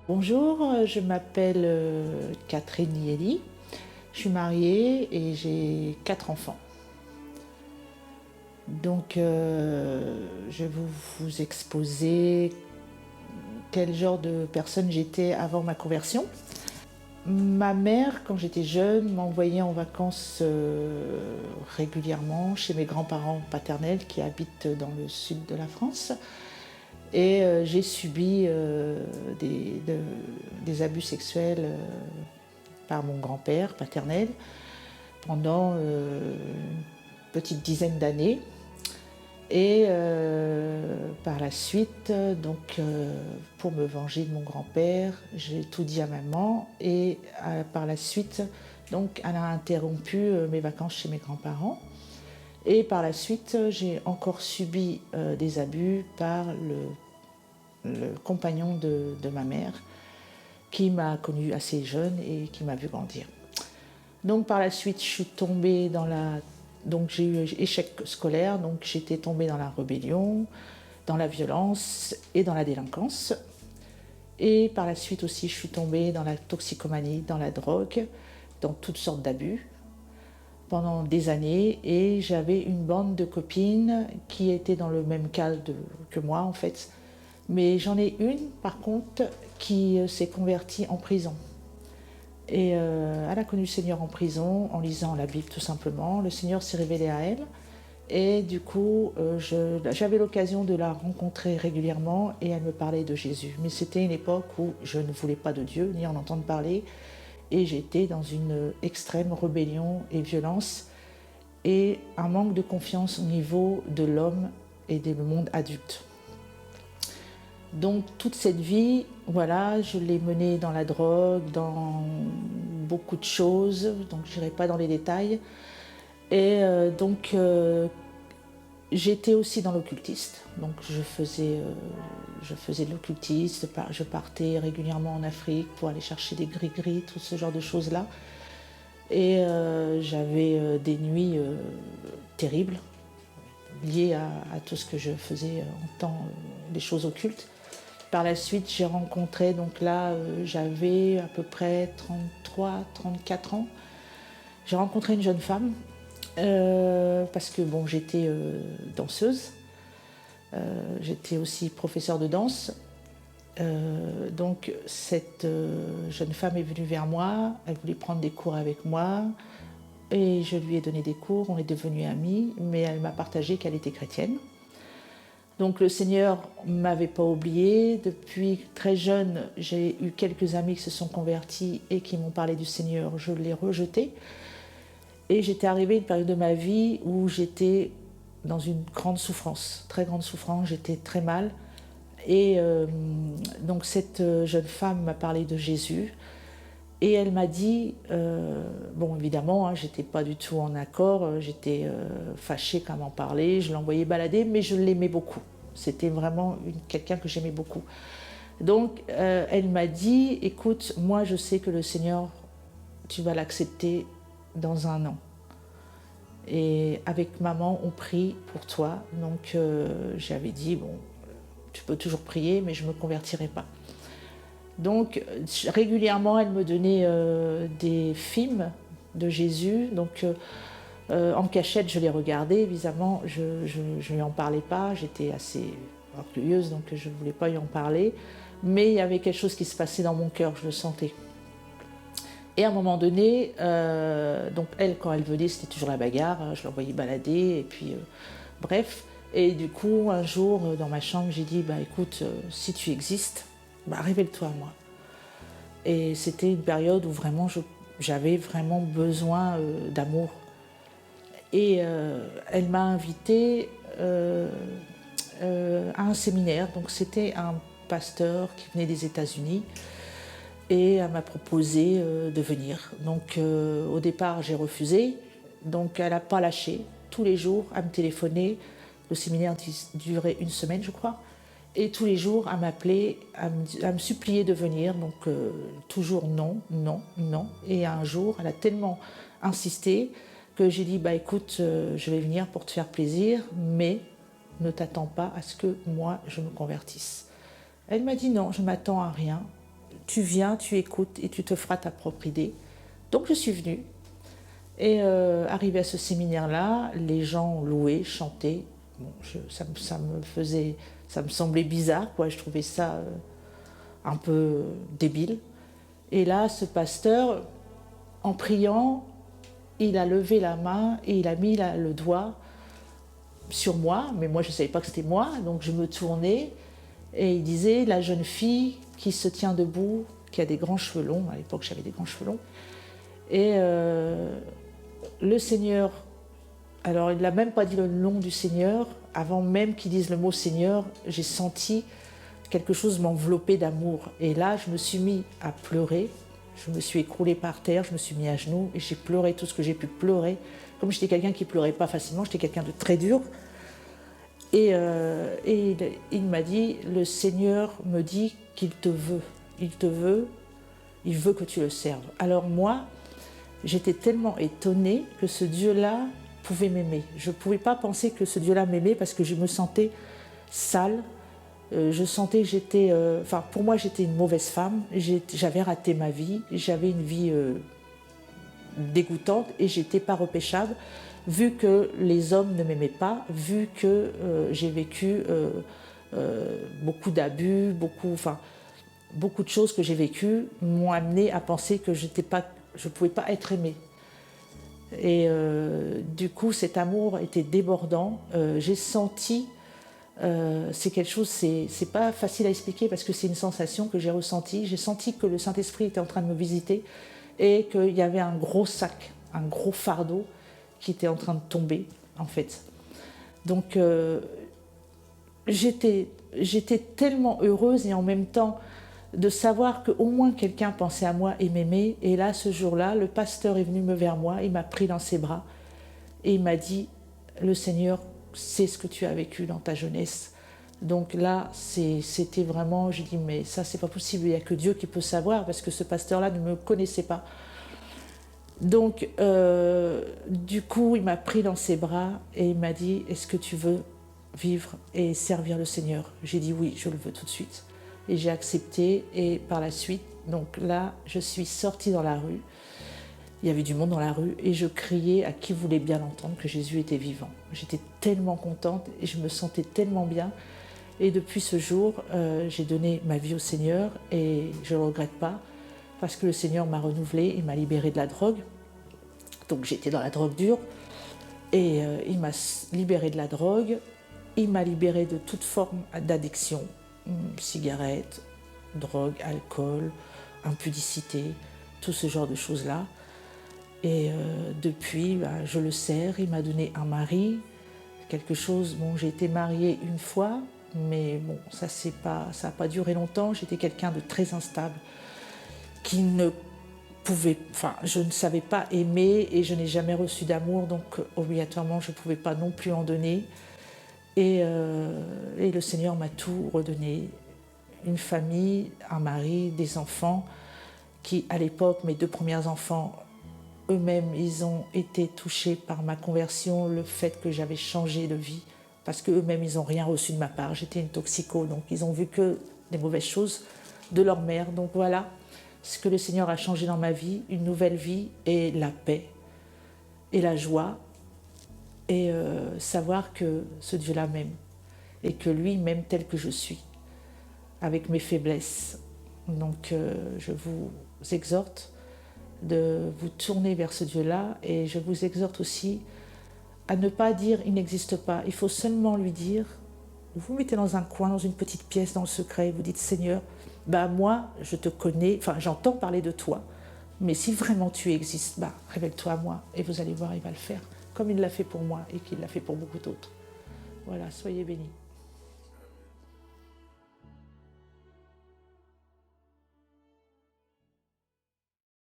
Bonjour, je m'appelle Catherine Lielly. Je suis mariée et j'ai 4 enfants. Donc, je vais vous exposer quel genre de personne j'étais avant ma conversion. Ma mère, quand j'étais jeune, m'envoyait en vacances régulièrement chez mes grands-parents paternels qui habitent dans le sud de la France. Et j'ai subi des abus sexuels par mon grand-père paternel pendant une petite dizaine d'années. Et par la suite, pour me venger de mon grand-père, j'ai tout dit à maman. Et par la suite, donc, elle a interrompu mes vacances chez mes grands-parents. Et par la suite, j'ai encore subi des abus par le compagnon de ma mère, qui m'a connue assez jeune et qui m'a vu grandir. Donc par la suite, je suis tombée dans la... Donc j'ai eu échec scolaire, donc j'étais tombée dans la rébellion, dans la violence et dans la délinquance. Et par la suite aussi, je suis tombée dans la toxicomanie, dans la drogue, dans toutes sortes d'abus pendant des années. Et j'avais une bande de copines qui étaient dans le même cas que moi en fait. Mais j'en ai une par contre qui s'est convertie en prison. Et elle a connu le Seigneur en prison, en lisant la Bible tout simplement. Le Seigneur s'est révélé à elle. Et du coup, j'avais l'occasion de la rencontrer régulièrement et elle me parlait de Jésus. Mais c'était une époque où je ne voulais pas de Dieu, ni en entendre parler. Et j'étais dans une extrême rébellion et violence et un manque de confiance au niveau de l'homme et du monde adulte. Donc toute cette vie, voilà, je l'ai menée dans la drogue, dans beaucoup de choses, donc je n'irai pas dans les détails. Et j'étais aussi dans l'occultiste, donc je faisais de l'occultiste, je partais régulièrement en Afrique pour aller chercher des gris-gris, tout ce genre de choses-là. Et j'avais des nuits terribles liées à tout ce que je faisais en temps des choses occultes. Par la suite, j'ai rencontré, donc là, j'avais à peu près 33, 34 ans. J'ai rencontré une jeune femme parce que bon, j'étais danseuse. J'étais aussi professeure de danse. Donc cette jeune femme est venue vers moi, elle voulait prendre des cours avec moi et je lui ai donné des cours, on est devenus amis, mais elle m'a partagé qu'elle était chrétienne. Donc le Seigneur ne m'avait pas oubliée. Depuis très jeune, j'ai eu quelques amis qui se sont convertis et qui m'ont parlé du Seigneur. Je l'ai rejeté. Et j'étais arrivée à une période de ma vie où j'étais dans une grande souffrance, très grande souffrance, j'étais très mal. Et donc cette jeune femme m'a parlé de Jésus. Et elle m'a dit, bon évidemment, hein, j'étais pas du tout en accord, j'étais fâchée quand elle m'en parlait, je l'envoyais balader, mais je l'aimais beaucoup. C'était vraiment quelqu'un que j'aimais beaucoup. Donc elle m'a dit, écoute, moi je sais que le Seigneur, tu vas l'accepter dans un an. Et avec maman, on prie pour toi. Donc j'avais dit, bon, tu peux toujours prier, mais je ne me convertirai pas. Donc régulièrement, elle me donnait des films de Jésus. Donc en cachette, je les regardais. Évidemment, je ne lui en parlais pas. J'étais assez orgueilleuse, donc je ne voulais pas lui en parler. Mais il y avait quelque chose qui se passait dans mon cœur, je le sentais. Et à un moment donné, donc elle, quand elle venait, c'était toujours la bagarre. Je l'envoyais balader, et puis bref. Et du coup, un jour, dans ma chambre, j'ai dit, bah écoute, si tu existes, bah, révèle-toi à moi. Et c'était une période où vraiment j'avais vraiment besoin d'amour. Et elle m'a invitée à un séminaire. Donc c'était un pasteur qui venait des États-Unis et elle m'a proposé de venir. Donc au départ j'ai refusé. Donc elle n'a pas lâché. Tous les jours elle me téléphonait. Le séminaire durait une semaine je crois. Et tous les jours, elle m'appelait, à me supplier de venir. Donc, toujours non, non, non. Et un jour, elle a tellement insisté que j'ai dit, bah écoute, je vais venir pour te faire plaisir, mais ne t'attends pas à ce que moi, je me convertisse. Elle m'a dit non, je ne m'attends à rien. tu viens, tu écoutes et tu te feras ta propre idée. Donc je suis venue. Et arrivée à ce séminaire-là, les gens louaient, chantaient. Bon, ça me semblait bizarre, quoi. Je trouvais ça un peu débile. Et là, ce pasteur, en priant, il a levé la main et il a mis le doigt sur moi, mais moi je ne savais pas que c'était moi, donc je me tournais et il disait: la jeune fille qui se tient debout, qui a des grands cheveux longs, à l'époque j'avais des grands cheveux longs, et le Seigneur, alors il n'a même pas dit le nom du Seigneur, avant même qu'il dise le mot Seigneur, j'ai senti quelque chose m'envelopper d'amour, et là je me suis mis à pleurer, je me suis écroulée par terre, je me suis mis à genoux et j'ai pleuré tout ce que j'ai pu pleurer. Comme j'étais quelqu'un qui ne pleurait pas facilement, j'étais quelqu'un de très dur. Et il m'a dit: le Seigneur me dit qu'il te veut. Il te veut, il veut que tu le serves. Alors moi, j'étais tellement étonnée que ce Dieu-là pouvait m'aimer. Je ne pouvais pas penser que ce Dieu-là m'aimait parce que je me sentais sale. Je sentais que j'étais... pour moi, j'étais une mauvaise femme. J'avais raté ma vie. J'avais une vie dégoûtante et j'étais pas repêchable. Vu que les hommes ne m'aimaient pas, vu que j'ai vécu beaucoup d'abus, beaucoup de choses que j'ai vécues m'ont amené à penser que je ne pouvais pas être aimée. Et du coup, cet amour était débordant. J'ai senti, c'est quelque chose, c'est pas facile à expliquer parce que c'est une sensation que j'ai ressentie. J'ai senti que le Saint-Esprit était en train de me visiter et qu'il y avait un gros sac, un gros fardeau qui était en train de tomber, en fait. Donc, j'étais tellement heureuse et en même temps de savoir qu'au moins quelqu'un pensait à moi et m'aimait. Et là, ce jour-là, le pasteur est venu vers moi, il m'a pris dans ses bras et il m'a dit: le Seigneur sait ce que tu as vécu dans ta jeunesse. Donc là, c'était vraiment, j'ai dit: mais ça, c'est pas possible, il n'y a que Dieu qui peut savoir, parce que ce pasteur-là ne me connaissait pas. Donc, du coup, il m'a pris dans ses bras et il m'a dit: est-ce que tu veux vivre et servir le Seigneur? J'ai dit oui, je le veux tout de suite. Et j'ai accepté, et par la suite, donc là, je suis sortie dans la rue. Il y avait du monde dans la rue et je criais à qui voulait bien l'entendre que Jésus était vivant. J'étais tellement contente et je me sentais tellement bien. Et depuis ce jour, j'ai donné ma vie au Seigneur et je ne le regrette pas parce que le Seigneur m'a renouvelée et m'a libérée de la drogue. Donc j'étais dans la drogue dure et il m'a libérée de la drogue. Il m'a libérée de toute forme d'addiction, cigarettes, drogue, alcool, impudicité, tout ce genre de choses-là. Et depuis, je le sers. Il m'a donné un mari, quelque chose. Bon, j'ai été mariée une fois, mais bon, ça n'a pas duré longtemps. J'étais quelqu'un de très instable, qui ne pouvait, je ne savais pas aimer et je n'ai jamais reçu d'amour, donc obligatoirement, je ne pouvais pas non plus en donner. Et le Seigneur m'a tout redonné. Une famille, un mari, des enfants, qui, à l'époque, mes 2 premiers enfants, eux-mêmes, ils ont été touchés par ma conversion, le fait que j'avais changé de vie, parce qu'eux-mêmes, ils n'ont rien reçu de ma part. J'étais une toxico, donc ils ont vu que des mauvaises choses de leur mère. Donc voilà ce que le Seigneur a changé dans ma vie, une nouvelle vie et la paix et la joie, et savoir que ce Dieu-là m'aime et que lui m'aime tel que je suis, avec mes faiblesses. Donc je vous exhorte de vous tourner vers ce Dieu-là, et je vous exhorte aussi à ne pas dire il n'existe pas. Il faut seulement lui dire, vous vous mettez dans un coin, dans une petite pièce, dans le secret, et vous dites: Seigneur, moi je te connais, j'entends parler de toi, mais si vraiment tu existes, révèle-toi à moi, et vous allez voir, il va le faire, comme il l'a fait pour moi et qu'il l'a fait pour beaucoup d'autres. Voilà, soyez bénis.